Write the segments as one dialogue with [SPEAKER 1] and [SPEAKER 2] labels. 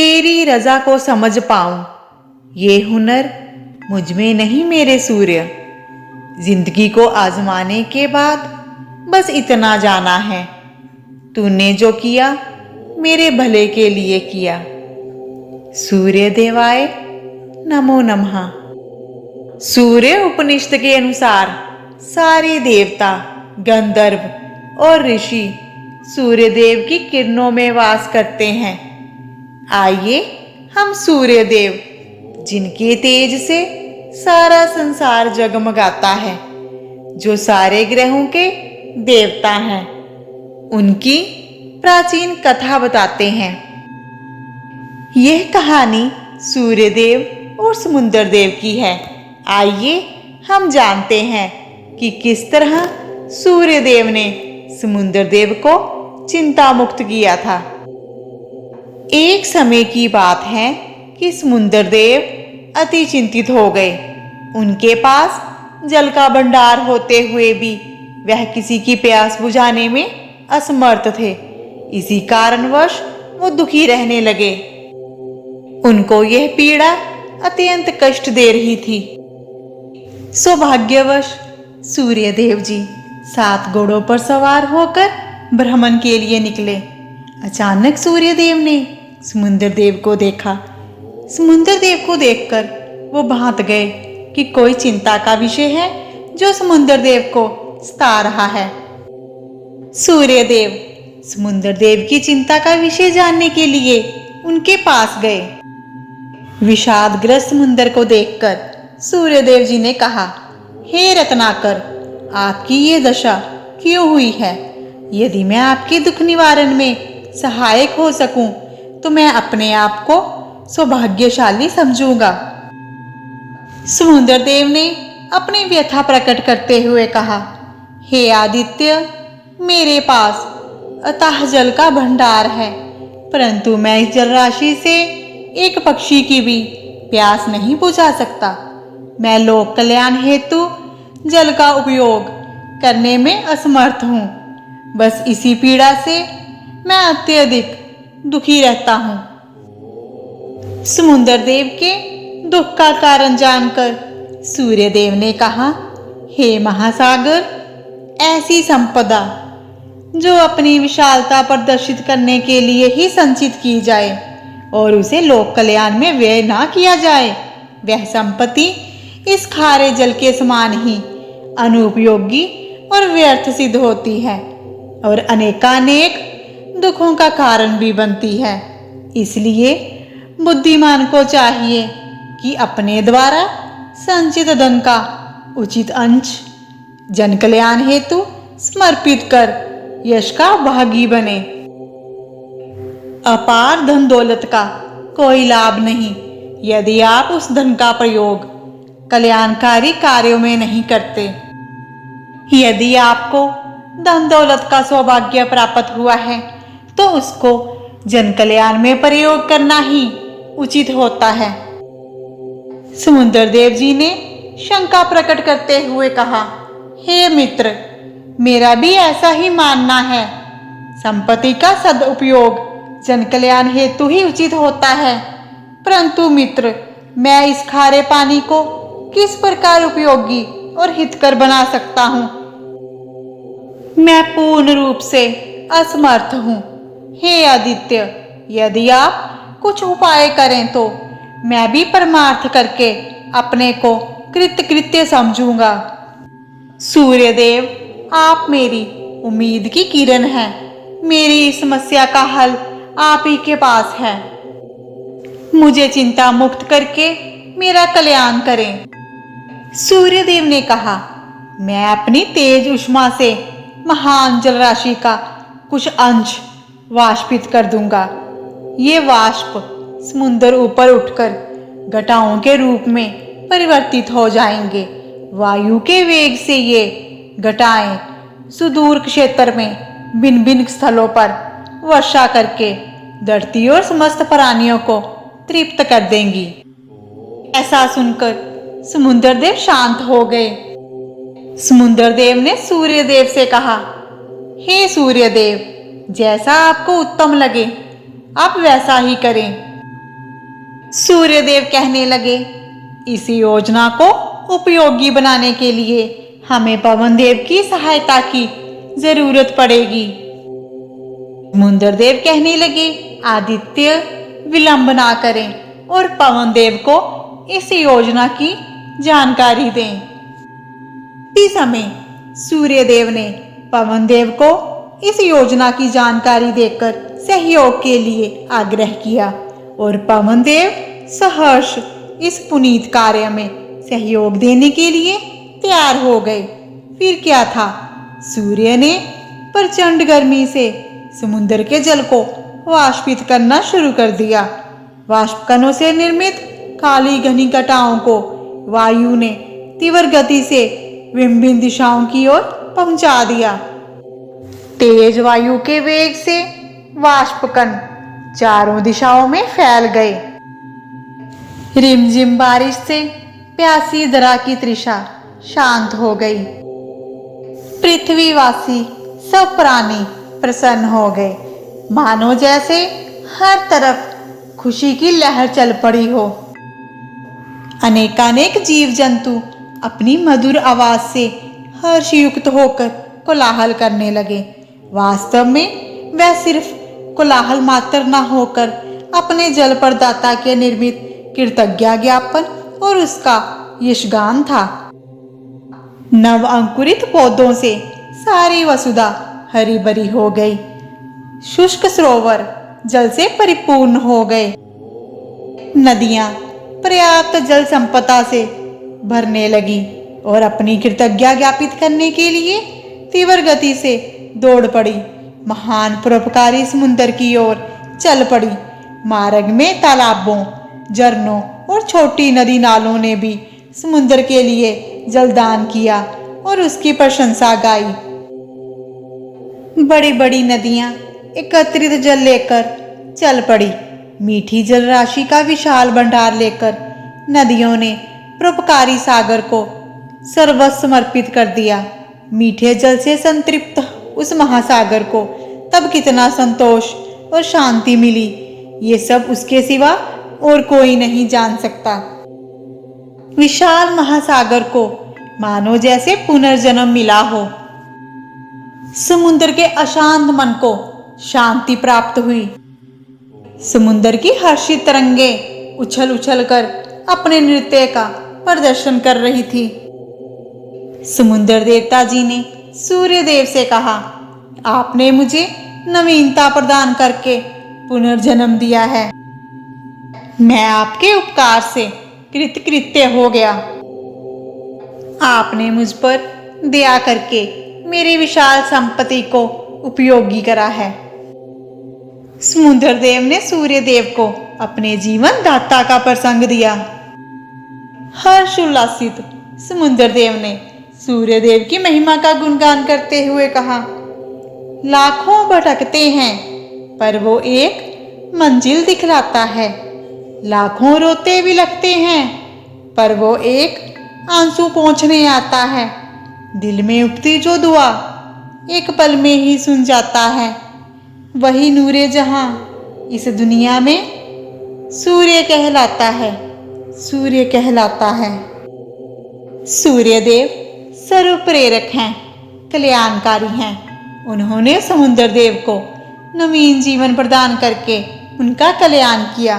[SPEAKER 1] तेरी रजा को समझ पाऊं, ये हुनर मुझ में नहीं मेरे सूर्य। जिंदगी को आजमाने के बाद बस इतना जाना है, तूने जो किया मेरे भले के लिए किया। सूर्य देवाय नमो नमः। सूर्य उपनिषद के अनुसार सारे देवता, गंधर्व और ऋषि सूर्य देव की किरणों में वास करते हैं। आइए हम सूर्य देव, जिनके तेज से सारा संसार जगमगाता है, जो सारे ग्रहों के देवता हैं, उनकी प्राचीन कथा बताते हैं। यह कहानी सूर्य देव और समुद्र देव की है। आइए हम जानते हैं कि किस तरह सूर्य देव ने समुद्र देव को चिंता मुक्त किया था। एक समय की बात है कि समुद्र देव अति चिंतित हो गए। उनके पास जल का भंडार होते हुए भी वह किसी की प्यास बुझाने में असमर्थ थे। इसी कारणवश वो दुखी रहने लगे। उनको यह पीड़ा अत्यंत कष्ट दे रही थी। सौभाग्यवश सूर्य देव जी 7 घोड़ों पर सवार होकर भ्रमण के लिए निकले। अचानक सूर्य देव ने समुद्र देव को देखा। समुद्र देव को देखकर वो भांत गए कि कोई चिंता का विषय है जो समुद्र देव को सता रहा है। सूर्य देव समुद्र देव की चिंता का विषय जानने के लिए उनके पास गए। विषादग्रस्त समुद्र को देखकर सूर्य देव जी ने कहा, हे रत्नाकर, आपकी ये दशा क्यों हुई है? यदि मैं आपके दुख निवारण में सहायक हो सकूं तो मैं अपने आप को सौभाग्यशाली समझूंगा। समुद्र देव ने अपनी व्यथा प्रकट करते हुए कहा, हे आदित्य, मेरे पास अथाह जल का भंडार है, परंतु मैं इस जल राशि से एक पक्षी की भी प्यास नहीं बुझा सकता। मैं लोक कल्याण हेतु जल का उपयोग करने में असमर्थ हूँ। बस इसी पीड़ा से मैं अत्यधिक दुखी रहता हूँ। समुद्र देव के दुख का कारण जानकर सूर्य देव ने कहा, हे महासागर, ऐसी संपदा जो अपनी विशालता प्रदर्शित करने के लिए ही संचित की जाए और उसे लोक कल्याण में व्यय ना किया जाए, वह संपत्ति इस खारे जल के समान ही अनुपयोगी और व्यर्थ सिद्ध होती है और अनेकानेक दुखों का कारण भी बनती है। इसलिए बुद्धिमान को चाहिए कि अपने द्वारा संचित धन का उचित अंश जन कल्याण हेतु समर्पित कर यश का भागी बने। अपार धन दौलत का कोई लाभ नहीं यदि आप उस धन का प्रयोग कल्याणकारी कार्यों में नहीं करते। यदि आपको धन दौलत का सौभाग्य प्राप्त हुआ है तो उसको जन कल्याण में प्रयोग करना ही उचित होता है। समुद्र देव जी ने शंका प्रकट करते हुए कहा, हे मित्र, मेरा भी ऐसा ही मानना है। संपत्ति का सदुपयोग जन कल्याण हेतु ही उचित होता है, परंतु मित्र, मैं इस खारे पानी को किस प्रकार उपयोगी और हितकर बना सकता हूँ? मैं पूर्ण रूप से असमर्थ हूँ। हे आदित्य, यदि आप कुछ उपाय करें तो मैं भी परमार्थ करके अपने को कृतकृत्य समझूंगा। सूर्यदेव, आप मेरी उम्मीद की किरण हैं। मेरी इस समस्या का हल आप ही के पास है। मुझे चिंता मुक्त करके मेरा कल्याण करें। सूर्यदेव ने कहा, मैं अपनी तेज उष्मा से महान जल राशि का कुछ अंश वाष्पित कर दूंगा। ये वाष्प समुद्र ऊपर उठकर घटाओं के रूप में परिवर्तित हो जाएंगे। वायु के वेग से ये घटाएं सुदूर क्षेत्र में भिन्न भिन्न स्थलों पर वर्षा करके धरती और समस्त प्राणियों को तृप्त कर देंगी। ऐसा सुनकर समुद्र देव शांत हो गए। समुद्र देव ने सूर्य देव से कहा, हे सूर्य देव, जैसा आपको उत्तम लगे आप वैसा ही करें। सूर्यदेव कहने लगे, इस योजना को उपयोगी बनाने के लिए हमें पवन देव की सहायता की जरूरत पड़ेगी। समुंदर देव कहने लगे, आदित्य विलंब ना करें और पवन देव को इस योजना की जानकारी दें। इस समय सूर्यदेव ने पवन देव को इस योजना की जानकारी देकर सहयोग के लिए आग्रह किया और पवन देव सहर्ष इस पुनीत कार्य में सहयोग देने के लिए तैयार हो गए। फिर क्या था, सूर्य ने प्रचंड गर्मी से समुद्र के जल को वाष्पित करना शुरू कर दिया। वाष्प कणों से निर्मित काली घनी घटाओं को वायु ने तीव्र गति से विभिन्न दिशाओं की ओर पहुंचा दिया। तेज वायु के वेग से वाष्प कण चारों दिशाओं में फैल गए। रिमझिम बारिश से प्यासी धरा की तृषा शांत हो गई। पृथ्वीवासी सब प्राणी प्रसन्न हो गए, मानो जैसे हर तरफ खुशी की लहर चल पड़ी हो। अनेकानेक जीव जंतु अपनी मधुर आवाज से हर्षयुक्त होकर कोलाहल करने लगे। वास्तव में वह सिर्फ कोलाहल मात्र न होकर अपने जल प्रदाता के निर्मित कृतज्ञता ज्ञापन और उसका यशगान था। नव अंकुरित पौधों से सारी वसुधा हरी भरी हो गई। शुष्क सरोवर जल से परिपूर्ण हो गए। नदियां पर्याप्त जल संपदा से भरने लगी और अपनी कृतज्ञता ज्ञापित करने के लिए तीव्र गति से दौड़ पड़ी। महान परोपकारी समुद्र की ओर चल पड़ी। मार्ग में तालाबों, झरनों और छोटी नदी नालों ने भी समुद्र के लिए जलदान किया और उसकी प्रशंसा गाई। बड़ी बड़ी नदियां एकत्रित जल लेकर चल पड़ी। मीठी जल राशि का विशाल भंडार लेकर नदियों ने परोपकारी सागर को सर्वस्व समर्पित कर दिया। मीठे जल से संतृप्त उस महासागर को तब कितना संतोष और शांति मिली, ये सब उसके सिवा और कोई नहीं जान सकता। विशाल महासागर को मानो जैसे पुनर्जन्म मिला हो। समुद्र के अशांत मन को शांति प्राप्त हुई। समुद्र की हर्षित तरंगें उछल उछल कर अपने नृत्य का प्रदर्शन कर रही थी। समुद्र देवता जी ने सूर्य देव से कहा, आपने मुझे नवीनता प्रदान करके पुनर्जन्म दिया है। मैं आपके उपकार से कृतकृत्य हो गया। आपने मुझ पर दया करके मेरी विशाल संपत्ति को उपयोगी करा है। समुद्र देव ने सूर्य देव को अपने जीवन दाता का प्रसंग दिया। हर्ष उल्लासित समुद्र देव ने सूर्य देव की महिमा का गुणगान करते हुए कहा, लाखों भटकते हैं पर वो एक मंजिल दिखलाता है। लाखों रोते भी लगते हैं पर वो एक आंसू पोंछने आता है। दिल में उठती जो दुआ एक पल में ही सुन जाता है। वही नूरे जहां इस दुनिया में सूर्य कहलाता है, सूर्य कहलाता है। सूर्य देव सर्व प्रेरक हैं, कल्याणकारी हैं। उन्होंने समुद्र देव को नवीन जीवन प्रदान करके उनका कल्याण किया।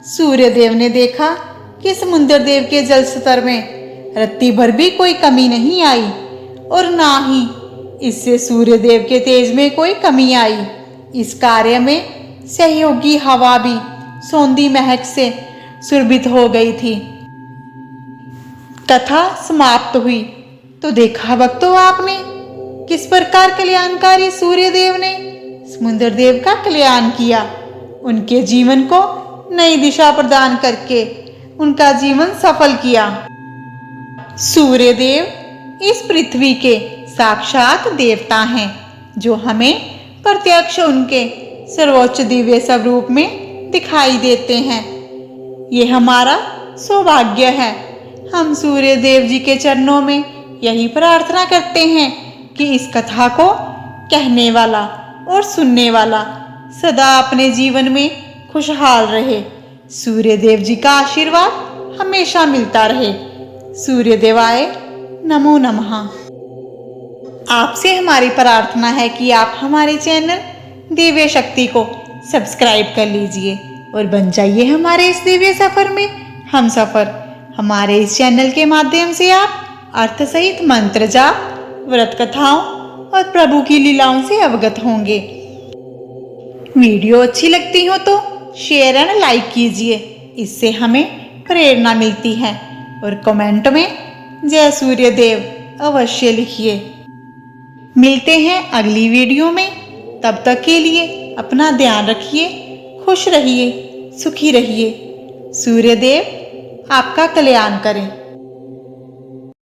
[SPEAKER 1] सूर्य देव ने देखा कि समुद्र देव के जल स्तर में रत्ती भर भी कोई कमी नहीं आई और ना ही इससे सूर्य देव के तेज में कोई कमी आई। इस कार्य में सहयोगी हवा भी सौंधी महक से सुरभित हो गई थी। कथा समाप्त हुई तो देखा भक्तों आपने किस प्रकार कल्याणकारी सूर्य देव ने समुद्र देव का कल्याण किया। उनके जीवन को नई दिशा प्रदान करके उनका जीवन सफल किया। सूर्य देव इस पृथ्वी के साक्षात देवता हैं जो हमें प्रत्यक्ष उनके सर्वोच्च दिव्य स्वरूप में दिखाई देते हैं। ये हमारा सौभाग्य है। हम सूर्य देव जी के चरणों में यही प्रार्थना करते हैं कि इस कथा को कहने वाला और सुनने वाला सदा अपने जीवन में खुशहाल रहे, सूर्य देव जी का आशीर्वाद हमेशा मिलता रहे। सूर्य देवाय नमो नमः। आपसे हमारी प्रार्थना है कि आप हमारे चैनल दिव्य शक्ति को सब्सक्राइब कर लीजिए और बन जाइए हमारे इस दिव्य सफर में हम सफर। हमारे इस चैनल के माध्यम से आप अर्थ सहित मंत्र जाप, व्रत कथाओं और प्रभु की लीलाओं से अवगत होंगे। वीडियो अच्छी लगती हो तो शेयर एंड लाइक कीजिए, इससे हमें प्रेरणा मिलती है। और कमेंट में जय सूर्य देव अवश्य लिखिए। मिलते हैं अगली वीडियो में। तब तक के लिए अपना ध्यान रखिए, खुश रहिए, सुखी रहिए। सूर्य देव आपका कल्याण करें।